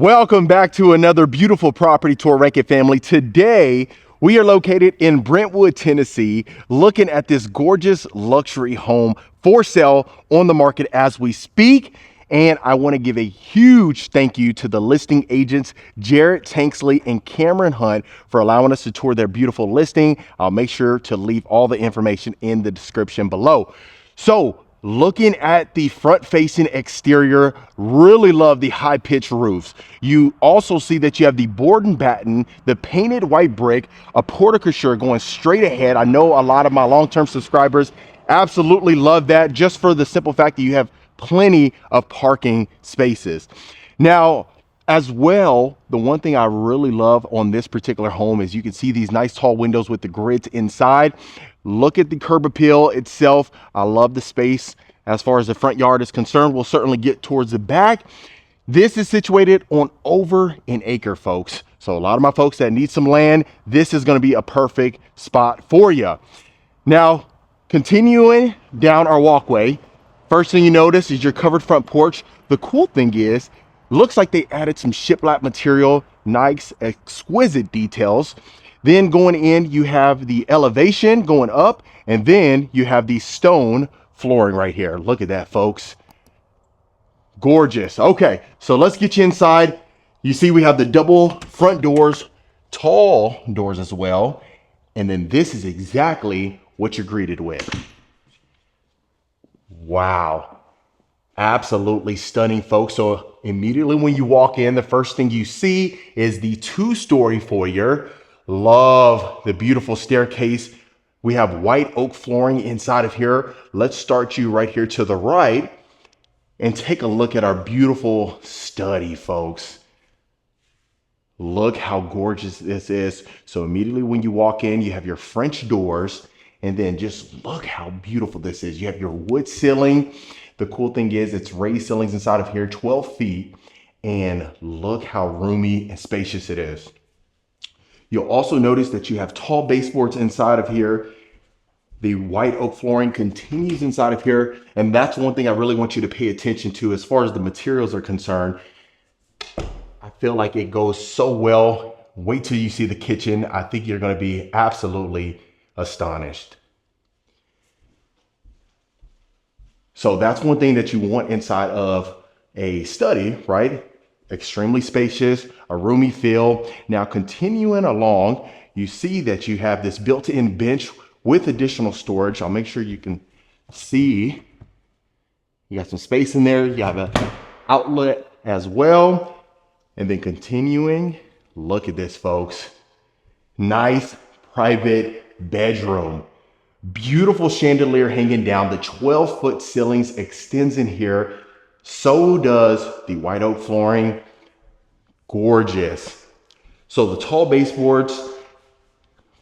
Welcome back to another beautiful property tour, Rankin family. Today, we are located in Brentwood, Tennessee, looking at this gorgeous luxury home for sale on the market as we speak. And I want to give a huge thank you to the listing agents, Jarod, Tanksley, and Cameron Hunt, for allowing us to tour their beautiful listing. I'll make sure to leave all the information in the description below. So, looking at the front-facing exterior, really love the high-pitched roofs. You also see that you have the board and batten, the painted white brick, a portico going straight ahead. I know a lot of my long-term subscribers absolutely love that, just for the simple fact that you have plenty of parking spaces. Now, as well, the one thing I really love on this particular home is you can see these nice tall windows with the grids inside. Look at the curb appeal itself. I love the space as far as the front yard is concerned. We'll certainly get towards the back. This is situated on over an acre, folks. So a lot of my folks that need some land, this is going to be a perfect spot for you. Now, continuing down our walkway, first thing you notice is your covered front porch. The cool thing is, looks like they added some shiplap material, nice, exquisite details. Then going in, you have the elevation going up, and then you have the stone flooring right here. Look at that, folks. Gorgeous. Okay, so let's get you inside. You see we have the double front doors, tall doors as well. And then this is exactly what you're greeted with. Wow. Absolutely stunning, folks. So immediately when you walk in, the first thing you see is the two-story foyer. Love the beautiful staircase. We have white oak flooring inside of here. Let's start you right here to the right and take a look at our beautiful study, folks. Look how gorgeous this is. So immediately when you walk in, you have your French doors, and then just look how beautiful this is. You have your wood ceiling. The cool thing is it's raised ceilings inside of here, 12 feet, and look how roomy and spacious it is. You'll also notice that you have tall baseboards inside of here. The white oak flooring continues inside of here. And that's one thing I really want you to pay attention to as far as the materials are concerned. I feel like it goes so well. Wait till you see the kitchen. I think you're going to be absolutely astonished. So that's one thing that you want inside of a study, right? Extremely spacious, a roomy feel. Now continuing along, you see that you have this built-in bench with additional storage. I'll make sure you can see. You got some space in there. You have an outlet as well. And then continuing, look at this, folks. Nice private bedroom. Beautiful chandelier hanging down. The 12-foot ceilings extends in here. So does the white oak flooring. Gorgeous. So the tall baseboards,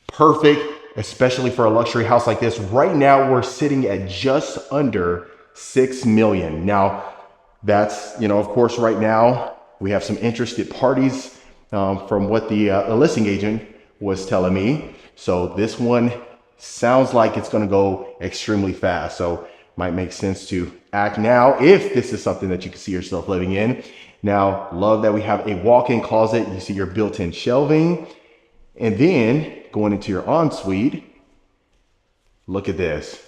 perfect, especially for a luxury house like this. Right now, we're sitting at just under $6 million. Now, that's, of course, right now, we have some interested parties from what the listing agent was telling me. So this one sounds like it's going to go extremely fast. So might make sense to act now if this is something that you can see yourself living in. Now, love that we have a walk-in closet. You see your built-in shelving. And then going into your ensuite, look at this.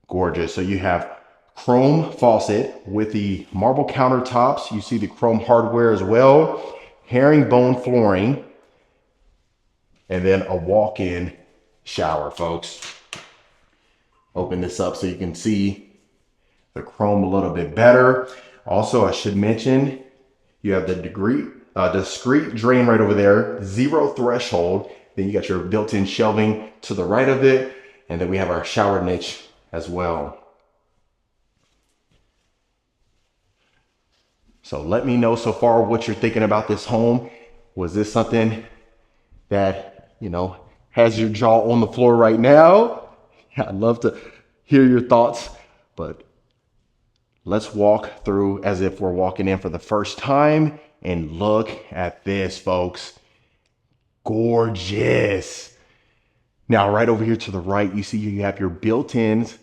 Gorgeous. So you have chrome faucet with the marble countertops. You see the chrome hardware as well. Herringbone flooring. And then a walk-in shower, folks. Open this up so you can see the chrome a little bit better. Also, I should mention, you have the discreet drain right over there, zero threshold. Then you got your built-in shelving to the right of it. And then we have our shower niche as well. So let me know so far what you're thinking about this home. Was this something that, has your jaw on the floor right now? I'd love to hear your thoughts, but let's walk through as if we're walking in for the first time, and look at this, folks. Gorgeous. Now, right over here to the right, you see you have your built-ins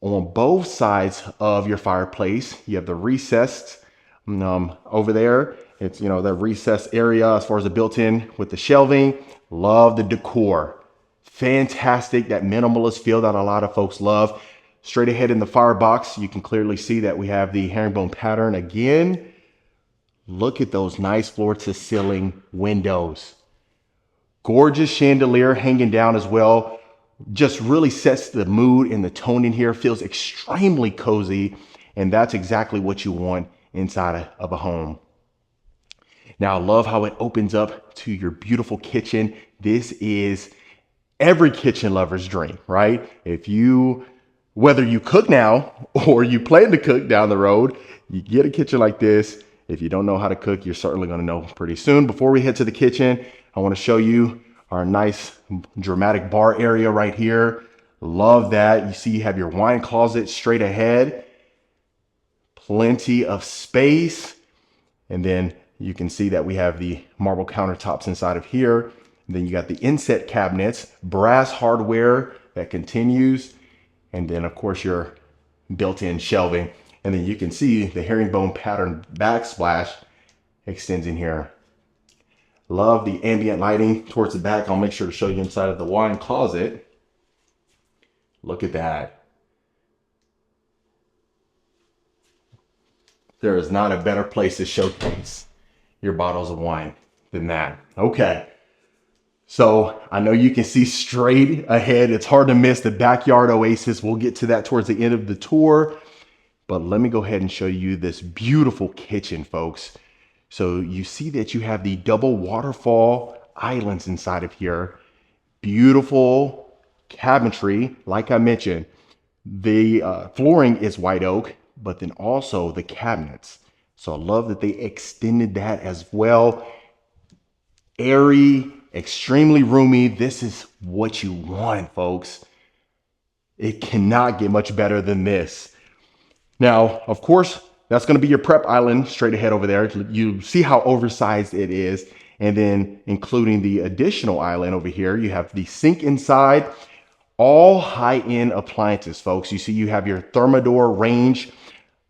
on both sides of your fireplace. You have the recessed Over there, it's, the recessed area as far as the built-in with the shelving. Love the decor. Fantastic, that minimalist feel that a lot of folks love. Straight ahead in the firebox, you can clearly see that we have the herringbone pattern again. Look at those nice floor to ceiling windows. Gorgeous chandelier hanging down as well. Just really sets the mood and the tone in here. Feels extremely cozy. And that's exactly what you want inside of a home. Now, I love how it opens up to your beautiful kitchen. This is every kitchen lover's dream, right? Whether you cook now or you plan to cook down the road, you get a kitchen like this. If you don't know how to cook, you're certainly going to know pretty soon. Before we head to the kitchen, I want to show you our nice dramatic bar area right here. Love that. You see you have your wine closet straight ahead. Plenty of space. And then you can see that we have the marble countertops inside of here. And then you got the inset cabinets, brass hardware that continues. And then of course your built-in shelving. And then you can see the herringbone pattern backsplash extends in here. Love the ambient lighting towards the back. I'll make sure to show you inside of the wine closet. Look at that. There is not a better place to showcase your bottles of wine than that. Okay. So I know you can see straight ahead. It's hard to miss the backyard oasis. We'll get to that towards the end of the tour. But let me go ahead and show you this beautiful kitchen, folks. So you see that you have the double waterfall islands inside of here. Beautiful cabinetry. Like I mentioned, the flooring is white oak, but then also the cabinets. So I love that they extended that as well. Airy, extremely roomy. This is what you want, folks. It cannot get much better than this. Now, of course, that's going to be your prep island straight ahead over there. You see how oversized it is. And then including the additional island over here, you have the sink inside. All high-end appliances, folks. You see you have your Thermador range.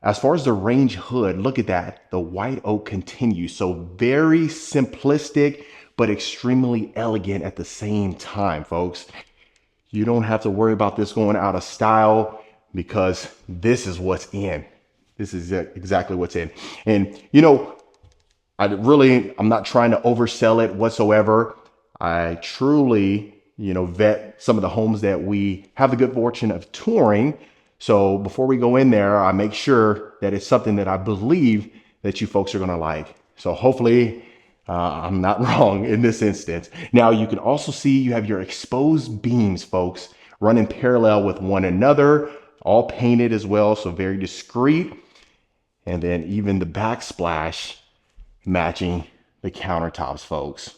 As far as the range hood, look at that. The white oak continues. So very simplistic, but extremely elegant at the same time, folks. You don't have to worry about this going out of style because this is what's in. This is exactly what's in. And I'm not trying to oversell it whatsoever. I truly, vet some of the homes that we have the good fortune of touring. So before we go in there, I make sure that it's something that I believe that you folks are going to like. So hopefully I'm not wrong in this instance. Now you can also see you have your exposed beams, folks, running parallel with one another, all painted as well. So very discreet. And then even the backsplash matching the countertops, folks.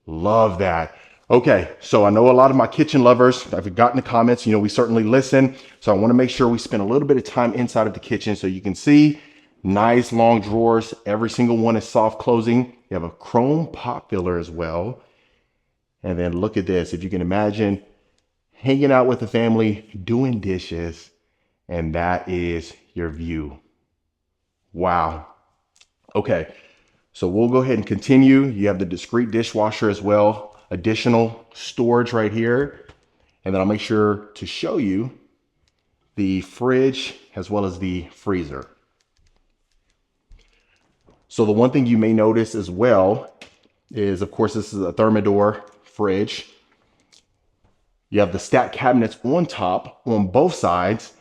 Love that. Okay, so I know a lot of my kitchen lovers, I've gotten the comments, we certainly listen. So I want to make sure we spend a little bit of time inside of the kitchen so you can see nice long drawers. Every single one is soft closing. You have a chrome pot filler as well. And then look at this. If you can imagine hanging out with the family, doing dishes, and that is your view. Wow. Okay, so we'll go ahead and continue. You have the discrete dishwasher as well. Additional storage right here. And then I'll make sure to show you the fridge as well as the freezer. So the one thing you may notice as well is, of course, this is a Thermador fridge. You have the stacked cabinets on top on both sides.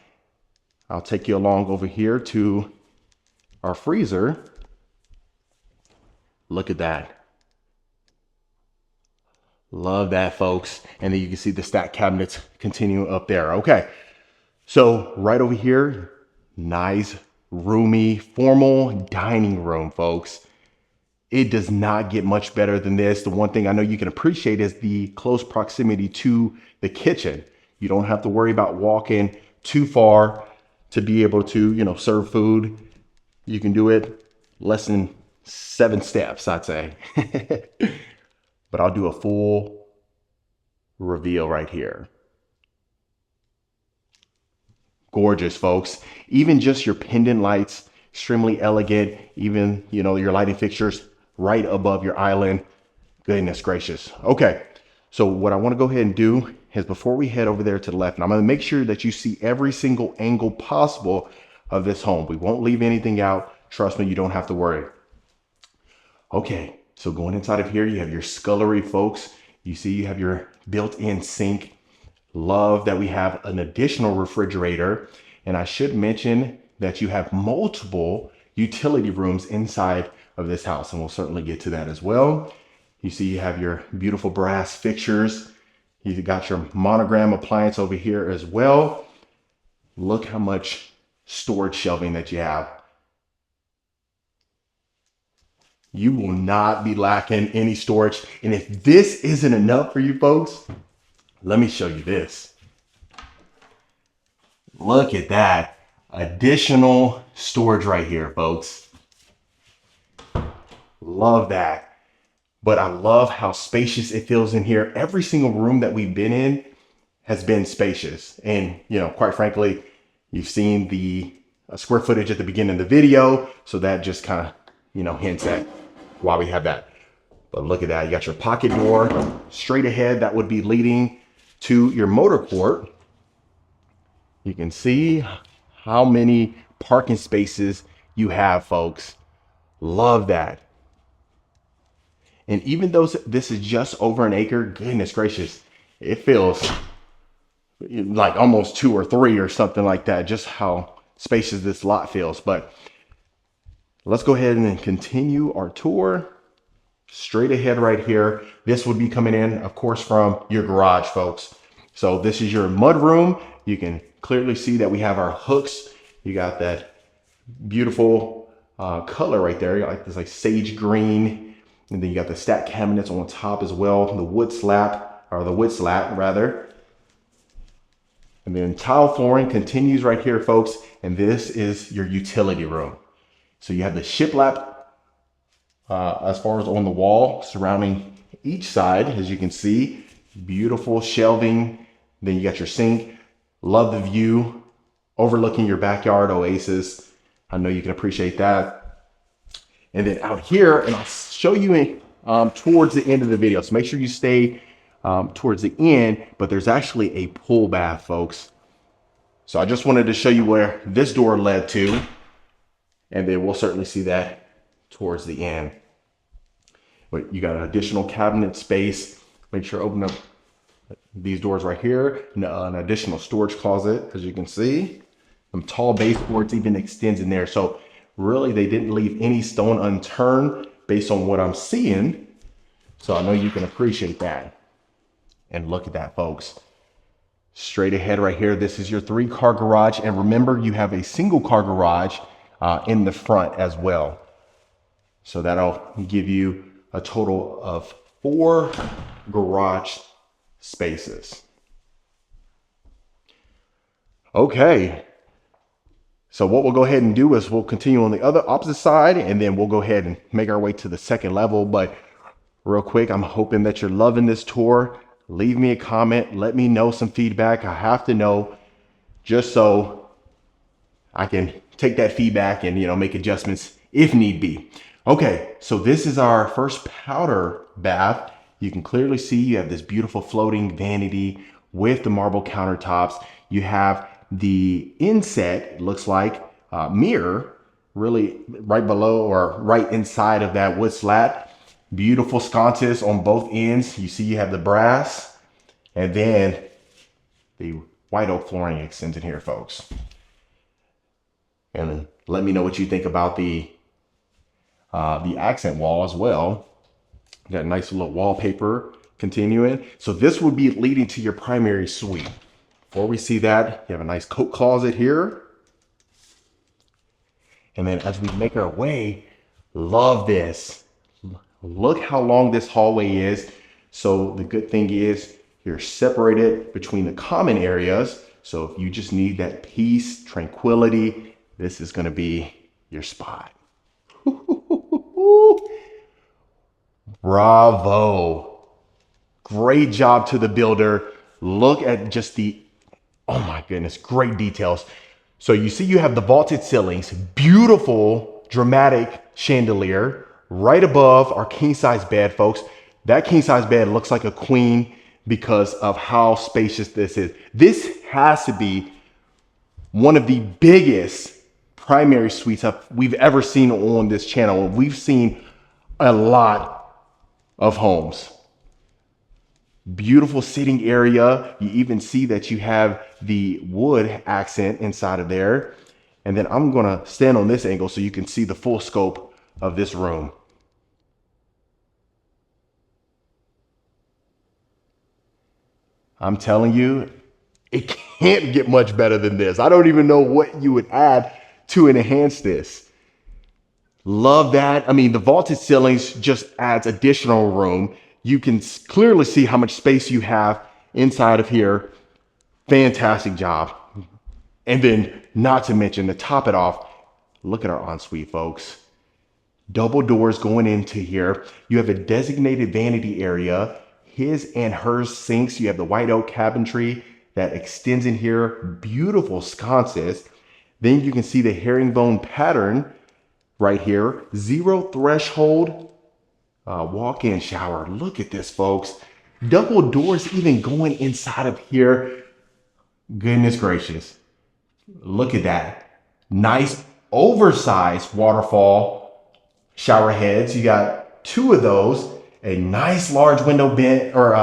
I'll take you along over here to our freezer. Look at that. Love that, folks. And then you can see the stacked cabinets continue up there. Okay, so right over here, nice, roomy, formal dining room, folks. It does not get much better than this. The one thing I know you can appreciate is the close proximity to the kitchen. You don't have to worry about walking too far to be able to, serve food. You can do it less than 7 steps, I'd say. But I'll do a full reveal right here. gorgeous, folks. Even just your pendant lights, extremely elegant. Even, you know, your lighting fixtures right above your island. Goodness gracious. Okay, so what I want to go ahead and do is before we head over there to the left, and I'm going to make sure that you see every single angle possible of this home. We won't leave anything out. Trust me, you don't have to worry. Okay, so going inside of here, you have your scullery, folks. You see you have your built-in sink. Love that we have an additional refrigerator. And I should mention that you have multiple utility rooms inside of this house, and we'll certainly get to that as well. You see you have your beautiful brass fixtures. You got your monogram appliance over here as well. Look how much storage shelving that you have. You will not be lacking any storage. And if this isn't enough for you folks, let me show you this. Look at that. Additional storage right here, folks. Love that. But I love how spacious it feels in here. Every single room that we've been in has been spacious. And, you know, quite frankly, you've seen the square footage at the beginning of the video. So that just kind of, you know, hints at why we have that. But look at that. You got your pocket door straight ahead. That would be leading to your motor court. You can see how many parking spaces you have, folks. Love that. And even though this is just over an acre, goodness gracious, it feels like almost 2 or 3 or something like that, just how spacious this lot feels. But let's go ahead and continue our tour. Straight ahead right here. This would be coming in, of course, from your garage, folks. So this is your mudroom. You can clearly see that we have our hooks. You got that beautiful color right there. You got like this like sage green. And then you got the stack cabinets on top as well. The wood slat rather. And then tile flooring continues right here, folks. And this is your utility room. So you have the shiplap as far as on the wall surrounding each side, as you can see. Beautiful shelving. Then you got your sink. Love the view overlooking your backyard oasis. I know you can appreciate that. And then out here, and I'll show you towards the end of the video. So make sure you stay towards the end, but there's actually a pool bath, folks. So I just wanted to show you where this door led to, and then we'll certainly see that towards the end. But you got an additional cabinet space. Make sure to open up these doors right here. An additional storage closet, as you can see. Some tall baseboards even extends in there. So really, they didn't leave any stone unturned based on what I'm seeing. So I know you can appreciate that. And look at that, folks. Straight ahead right here, this is your 3-car garage. And remember, you have a single car garage in the front as well. So that'll give you a total of 4 garage spaces. Okay. So what we'll go ahead and do is we'll continue on the opposite side, and then we'll go ahead and make our way to the second level. But real quick, I'm hoping that you're loving this tour. Leave me a comment. Let me know some feedback. I have to know, just so I can take that feedback and, you know, make adjustments if need be. Okay, so this is our first powder bath. You can clearly see you have this beautiful floating vanity with the marble countertops. You have the inset, it looks like, mirror, really right below or right inside of that wood slat. Beautiful sconces on both ends. You see you have the brass, and then the white oak flooring extends in here, folks. And let me know what you think about the accent wall as well. Got a nice little wallpaper continuing. So this would be leading to your primary suite. Before we see that, you have a nice coat closet here. And then as we make our way, love this. Look how long this hallway is. So the good thing is you're separated between the common areas. So if you just need that peace, tranquility, this is going to be your spot. Bravo. Great job to the builder. Look at just the, oh my goodness, great details. So you see you have the vaulted ceilings, beautiful dramatic chandelier right above our king size bed, folks. That king size bed looks like a queen because of how spacious this is. This has to be one of the biggest primary suites we've ever seen on this channel. We've seen a lot of homes. Beautiful sitting area. You even see that you have the wood accent inside of there. And then I'm gonna stand on this angle so you can see the full scope of this room. I'm telling you, it can't get much better than this. I don't even know what you would add to enhance this. Love that. I mean, the vaulted ceilings just adds additional room. You can clearly see how much space you have inside of here. Fantastic job. And then not to mention, to top it off, look at our ensuite, folks. Double doors going into here. You have a designated vanity area, his and hers sinks. You have the white oak cabinetry that extends in here. Beautiful sconces. Then you can see the herringbone pattern right here. Zero threshold walk-in shower. Look at this, folks. Double doors even going inside of here. Goodness gracious. Look at that. Nice oversized waterfall shower heads. You got two of those. A nice large window bench, or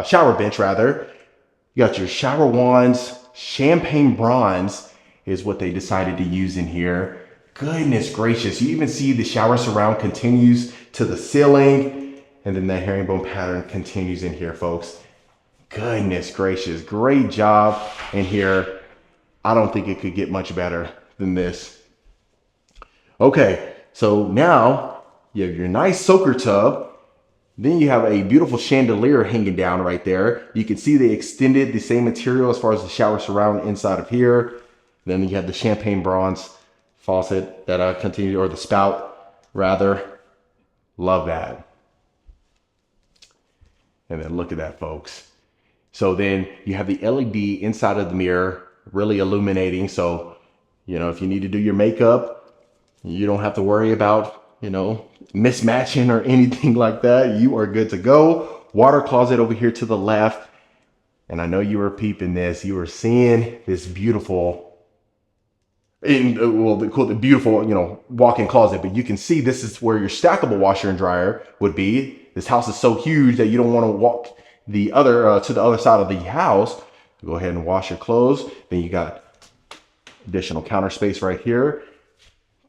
shower bench rather. You got your shower wands. Champagne bronze is what they decided to use in here. Goodness gracious. You even see the shower surround continues to the ceiling, and then the herringbone pattern continues in here, folks. Goodness gracious. Great job in here. I don't think it could get much better than this. Okay, so now you have your nice soaker tub. Then you have a beautiful chandelier hanging down right there. You can see they extended the same material as far as the shower surround inside of here. Then you have the champagne bronze faucet that continues, or the spout rather. Love that. And then look at that, folks. So then you have the LED inside of the mirror, really illuminating. So, if you need to do your makeup, you don't have to worry about, mismatching or anything like that. You are good to go. Water closet over here to the left. And I know you were peeping this. You were seeing this beautiful, they call it beautiful, walk-in closet. But you can see this is where your stackable washer and dryer would be. This house is so huge that you don't want to walk the other to the other side of the house. Go ahead and wash your clothes. Then you got additional counter space right here.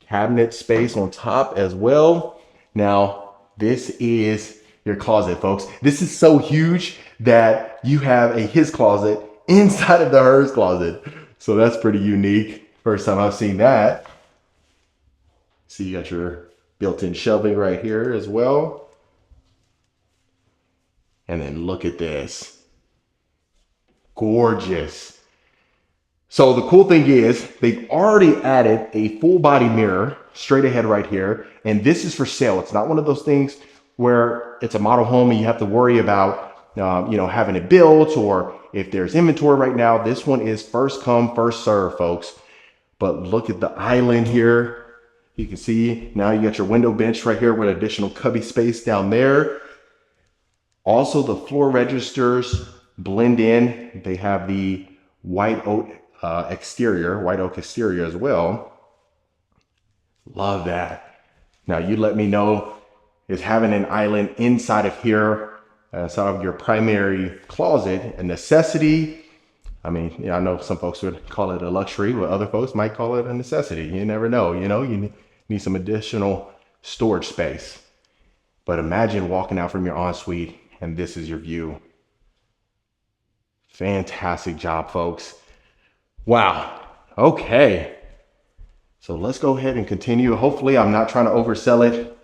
Cabinet space on top as well. Now, this is your closet, folks. This is so huge that you have a his closet inside of the hers closet. So that's pretty unique. First time I've seen that. See, you got your built-in shelving right here as well. And then look at this. Gorgeous. So the cool thing is they've already added a full body mirror straight ahead right here. And this is for sale. It's not one of those things where it's a model home and you have to worry about, having it built, or if there's inventory right now. This one is first come, first serve, folks. But look at the island here. You can see now you got your window bench right here with additional cubby space down there. Also, the floor registers blend in. They have the white oak exterior as well. Love that. Now you let me know, is having an island inside of here, inside of your primary closet, a necessity? I mean, I know some folks would call it a luxury, but other folks might call it a necessity. You never know, you need some additional storage space. But imagine walking out from your ensuite and this is your view. Fantastic job, folks. Wow. Okay. So let's go ahead and continue. Hopefully I'm not trying to oversell it,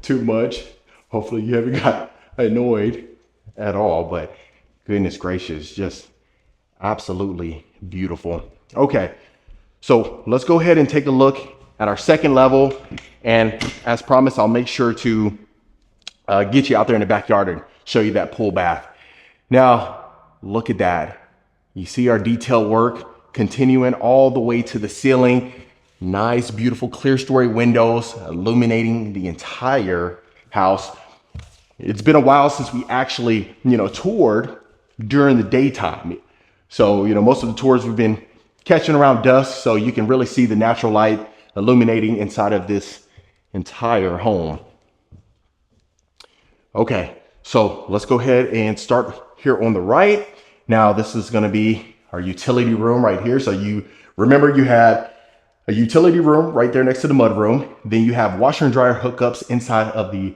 too much. Hopefully you haven't got annoyed at all, but goodness gracious, just absolutely beautiful. Okay. So let's go ahead and take a look at our second level. And as promised, I'll make sure to get you out there in the backyard and show you that pool bath. Now, look at that. You see our detail work continuing all the way to the ceiling. Nice, beautiful clear story windows illuminating the entire house. It's been a while since we actually, toured during the daytime. So, most of the tours we've been catching around dusk, so you can really see the natural light illuminating inside of this entire home. Okay, so let's go ahead and start here on the right. Now, this is gonna be our utility room right here. So you remember you had a utility room right there next to the mudroom. Then you have washer and dryer hookups inside of the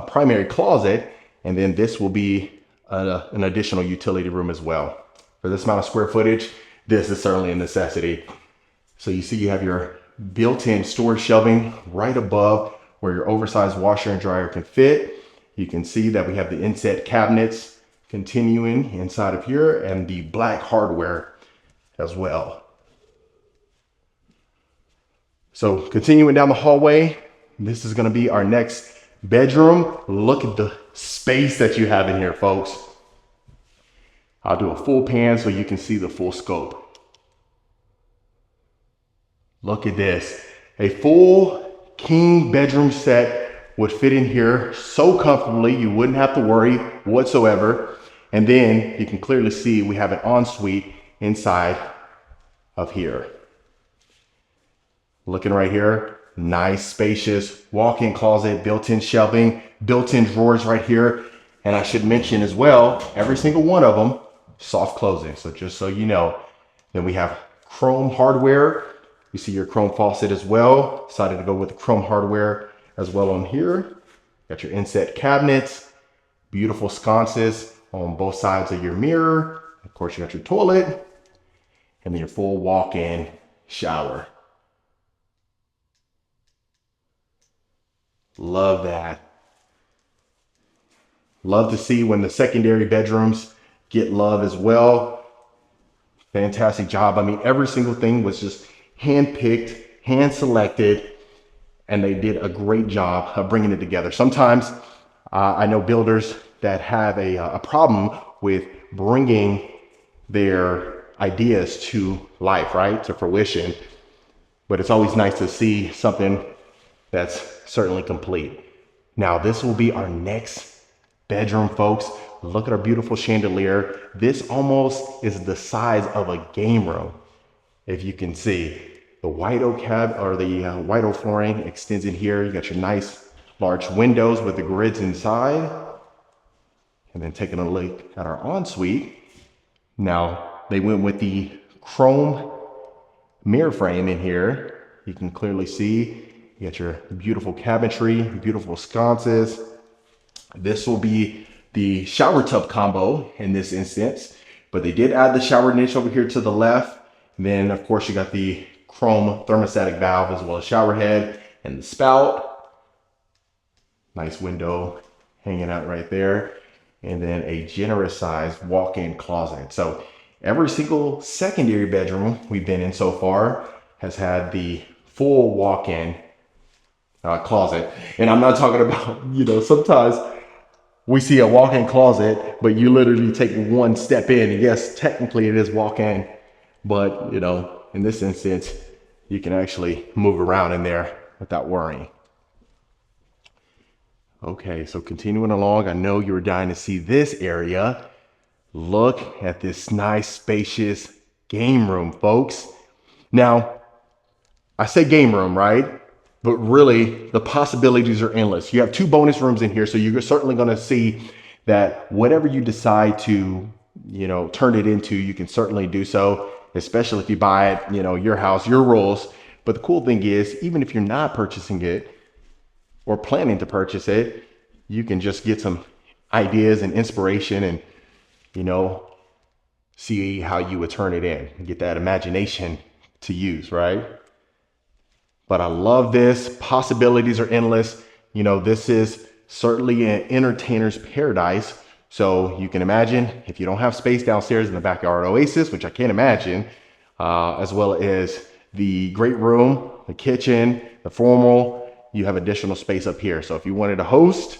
primary closet. And then this will be an additional utility room as well. For this amount of square footage, this is certainly a necessity. So you see you have your built-in storage shelving right above where your oversized washer and dryer can fit. You can see that we have the inset cabinets continuing inside of here and the black hardware as well. So continuing down the hallway, this is gonna be our next bedroom. Look at the space that you have in here, folks. I'll do a full pan so you can see the full scope. Look at this. A full king bedroom set would fit in here so comfortably you wouldn't have to worry whatsoever. And then you can clearly see we have an ensuite inside of here. Looking right here, nice spacious walk-in closet, built-in shelving, built-in drawers right here. And I should mention as well, every single one of them, soft closing. So just so you know, then we have chrome hardware. You see your chrome faucet as well. Decided to go with the chrome hardware as well on here. Got your inset cabinets, beautiful sconces on both sides of your mirror. Of course, you got your toilet and then your full walk-in shower. Love that. Love to see when the secondary bedrooms get love as well. Fantastic job. I mean, every single thing was just hand-picked, hand-selected, and they did a great job of bringing it together. Sometimes I know builders that have a problem with bringing their ideas to life, right? To fruition. But it's always nice to see something that's certainly complete. Now, this will be our next bedroom, folks. Look at our beautiful chandelier. This almost is the size of a game room. If you can see, the white oak white oak flooring extends in here. You got your nice large windows with the grids inside. And then taking a look at our ensuite. Now, they went with the chrome mirror frame in here. You can clearly see you got your beautiful cabinetry, beautiful sconces. This will be the shower tub combo in this instance, but they did add the shower niche over here to the left. And then of course you got the chrome thermostatic valve as well as shower head and the spout. Nice window hanging out right there. And then a generous sized walk-in closet. So every single secondary bedroom we've been in so far has had the full walk-in closet. And I'm not talking about, sometimes we see a walk-in closet, but you literally take one step in. And yes, technically it is walk-in, but in this instance, you can actually move around in there without worrying. Okay, so continuing along, I know you were dying to see this area. Look at this nice, spacious game room, folks. Now, I say game room, right? But really, the possibilities are endless. You have two bonus rooms in here, so you're certainly going to see that whatever you decide to, turn it into, you can certainly do so, especially if you buy it, your house, your rules. But the cool thing is, even if you're not purchasing it or planning to purchase it, you can just get some ideas and inspiration and, see how you would turn it in and get that imagination to use, right? But I love this. Possibilities are endless. This is certainly an entertainer's paradise. So you can imagine if you don't have space downstairs in the backyard oasis, which I can't imagine, as well as the great room, the kitchen, the formal, you have additional space up here. So if you wanted to host,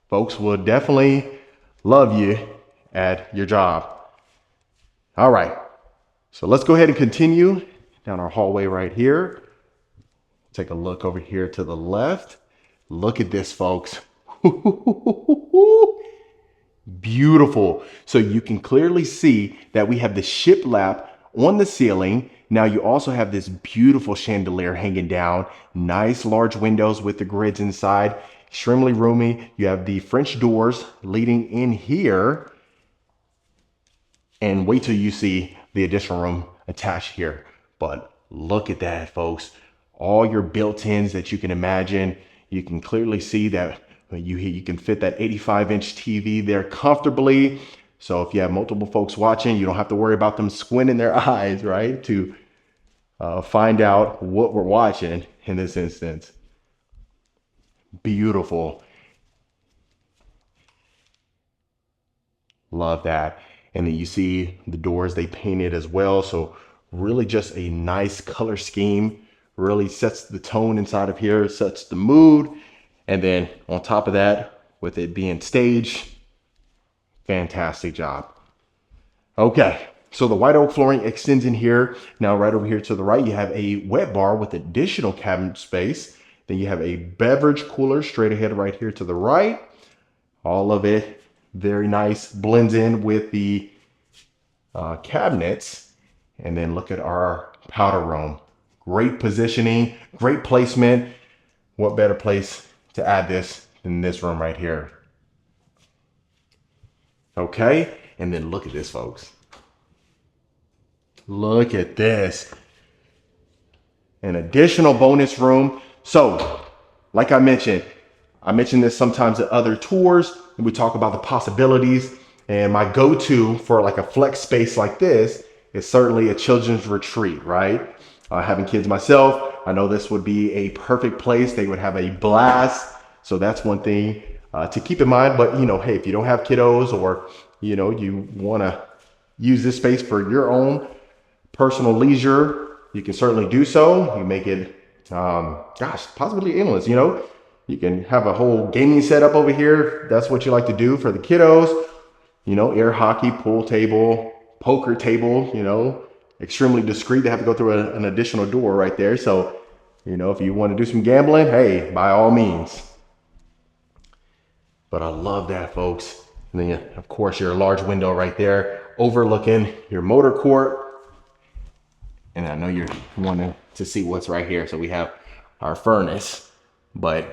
folks will definitely love you at your job. All right. So let's go ahead and continue down our hallway right here. Take a look over here to the left. Look at this, folks. Beautiful. So you can clearly see that we have the shiplap on the ceiling. Now you also have this beautiful chandelier hanging down. Nice large windows with the grids inside. Extremely roomy. You have the French doors leading in here. And wait till you see the additional room attached here. But look at that, folks. All your built-ins that you can imagine. You can clearly see that you can fit that 85-inch TV there comfortably. So if you have multiple folks watching, you don't have to worry about them squinting their eyes, right? To find out what we're watching in this instance. Beautiful. Love that. And then you see the doors they painted as well. So really just a nice color scheme. Really sets the tone inside of here, sets the mood. And then on top of that, with it being staged, fantastic job. Okay, so the white oak flooring extends in here. Now right over here to the right, you have a wet bar with additional cabinet space. Then you have a beverage cooler straight ahead right here to the right. All of it very nice, blends in with the cabinets. And then look at our powder room. Great positioning, great placement. What better place to add this than this room right here? Okay, and then look at this, folks. Look at this. An additional bonus room. So, like I mentioned this sometimes at other tours, and we talk about the possibilities. And my go-to for like a flex space like this is certainly a children's retreat, right? Having kids myself, I know this would be a perfect place. They would have a blast. So that's one thing to keep in mind. But you know, hey, if you don't have kiddos, or you know, you want to use this space for your own personal leisure, you can certainly do so. You make it, possibly endless. You know, you can have a whole gaming setup over here. If that's what you like to do for the kiddos. You know, air hockey, pool table, poker table, you know, extremely discreet. They have to go through an additional door right there. So, you know, if you want to do some gambling, hey, by all means. But I love that, folks. And then, of course, your large window right there overlooking your motor court. And I know you're wanting to see what's right here. So we have our furnace, but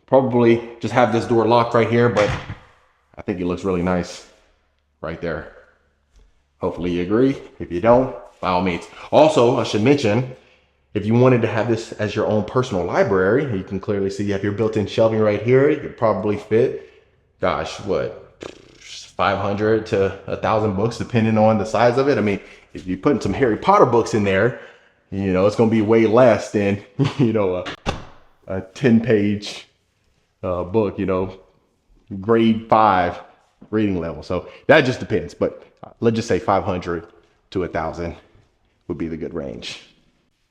probably just have this door locked right here. But I think it looks really nice right there. Hopefully you agree. If you don't, by all means. Also, I should mention, if you wanted to have this as your own personal library, you can clearly see you have your built-in shelving right here. You could probably fit, gosh, what, 500 to 1,000 books, depending on the size of it. I mean, if you're putting some Harry Potter books in there, you know, it's going to be way less than, you know, a 10-page book, you know, grade 5 reading level. So that just depends, but let's just say 500 to 1,000 would be the good range.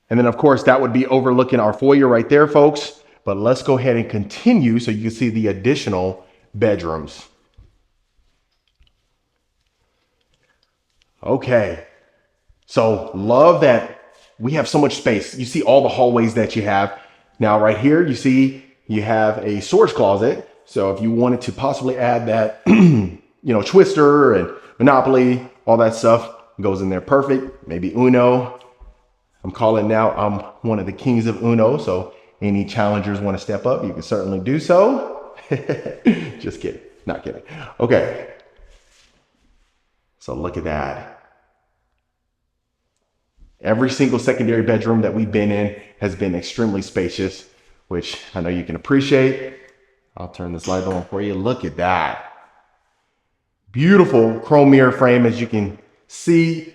And then of course that would be overlooking our foyer right there, folks. But let's go ahead and continue so you can see the additional bedrooms. Okay, so love that we have so much space. You see all the hallways that you have. Now right here, you see you have a storage closet. So if you wanted to possibly add that, you know, Twister and Monopoly, all that stuff goes in there perfect. Maybe Uno. I'm calling now, I'm one of the kings of Uno. So any challengers want to step up, you can certainly do so. Just kidding, not kidding. Okay. So look at that. Every single secondary bedroom that we've been in has been extremely spacious, which I know you can appreciate. I'll turn this light on for you. Look at that. Beautiful chrome mirror frame, as you can see.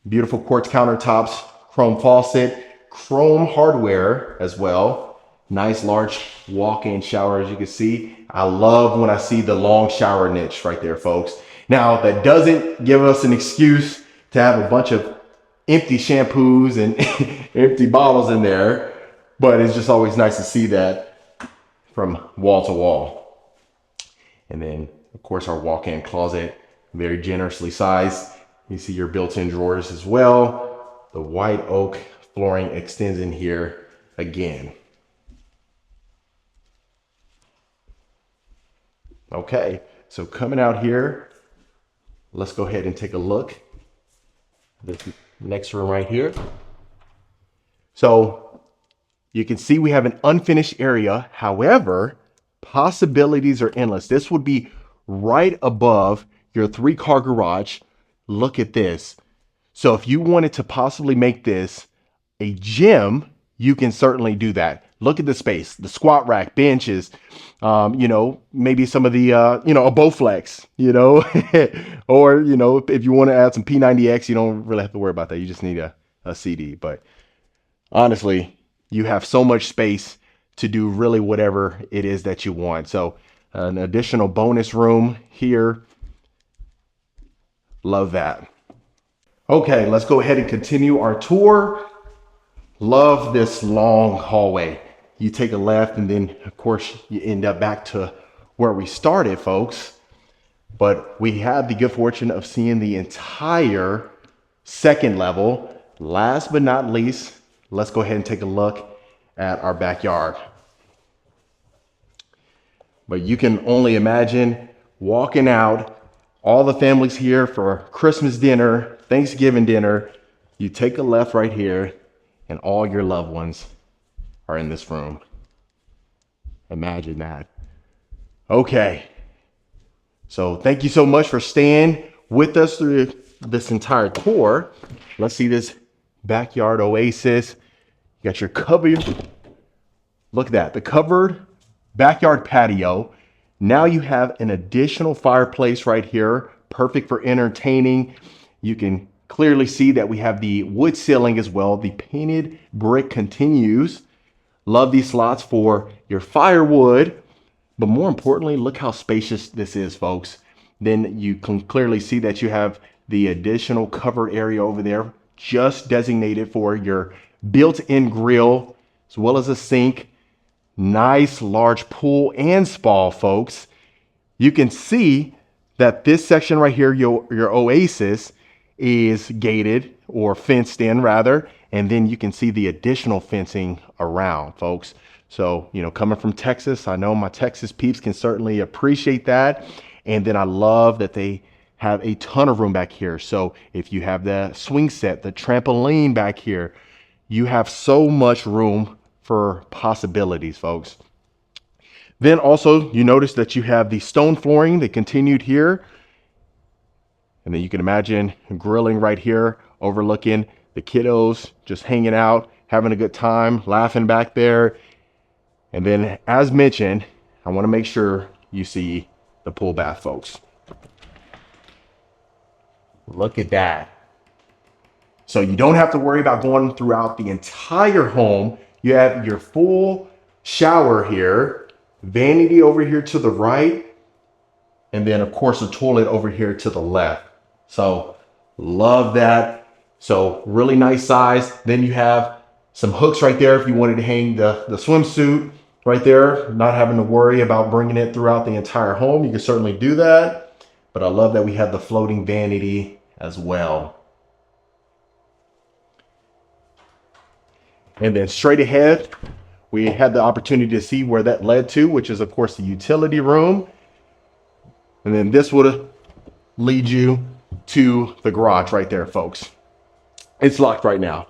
Beautiful quartz countertops, chrome faucet, chrome hardware as well. Nice large walk-in shower, as you can see. I love when I see the long shower niche right there, folks. Now, that doesn't give us an excuse to have a bunch of empty shampoos and empty bottles in there, but it's just always nice to see that from wall to wall. And then, of course, our walk-in closet, very generously sized. You see your built-in drawers as well. The white oak flooring extends in here again. Okay, so coming out here, let's go ahead and take a look. This next room right here. So you can see we have an unfinished area. However, possibilities are endless. This would be right above your 3-car garage. Look at this. So if you wanted to possibly make this a gym, you can certainly do that. Look at the space, the squat rack, benches, you know, maybe some of the, you know, a Bowflex, you know, or, you know, if you want to add some P90X, you don't really have to worry about that. You just need a CD. But honestly, you have so much space to do really whatever it is that you want. So an additional bonus room here. Love that. Okay, let's go ahead and continue our tour. Love this long hallway. You take a left and then of course you end up back to where we started, folks. But we had the good fortune of seeing the entire second level. Last but not least, let's go ahead and take a look at our backyard. But you can only imagine walking out, all the families here for Christmas dinner, Thanksgiving dinner. You take a left right here and all your loved ones are in this room. Imagine that. Okay. So thank you so much for staying with us through this entire tour. Let's see this backyard oasis. You got your covered, look at that, the covered backyard patio. Now you have an additional fireplace right here, perfect for entertaining. You can clearly see that we have the wood ceiling as well. The painted brick continues. Love these slots for your firewood, but more importantly, look how spacious this is, folks. Then you can clearly see that you have the additional covered area over there, just designated for your built-in grill, as well as a sink. Nice large pool and spa, folks. You can see that this section right here, your oasis, is gated or fenced in rather, and then you can see the additional fencing around, folks. So, you know, coming from Texas, I know my Texas peeps can certainly appreciate that. And then I love that they have a ton of room back here. So if you have the swing set, the trampoline back here, you have so much room for possibilities, folks. Then also you notice that you have the stone flooring that continued here. And then you can imagine grilling right here, overlooking the kiddos, just hanging out, having a good time, laughing back there. And then as mentioned, I want to make sure you see the pool bath, folks. Look at that. So you don't have to worry about going throughout the entire home. You have your full shower here, vanity over here to the right, and then of course a toilet over here to the left. So love that. So really nice size. Then you have some hooks right there if you wanted to hang the swimsuit right there, not having to worry about bringing it throughout the entire home. You can certainly do that. But I love that we have the floating vanity as well. And then straight ahead, we had the opportunity to see where that led to, which is of course the utility room. And then this would lead you to the garage right there, folks. It's locked right now.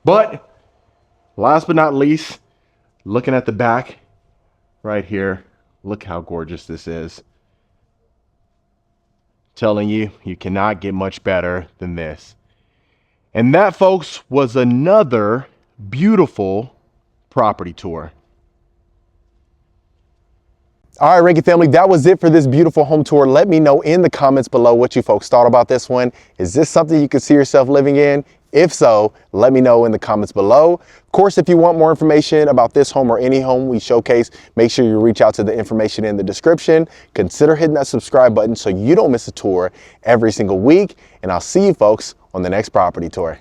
But last but not least, looking at the back right here, look how gorgeous this is. Telling you, you cannot get much better than this. And that, folks, was another beautiful property tour. All right, Reiki family, that was it for this beautiful home tour. Let me know in the comments below what you folks thought about this one. Is this something you could see yourself living in? If so, let me know in the comments below. Of course, if you want more information about this home or any home we showcase, make sure you reach out to the information in the description. Consider hitting that subscribe button so you don't miss a tour every single week. And I'll see you folks on the next property tour.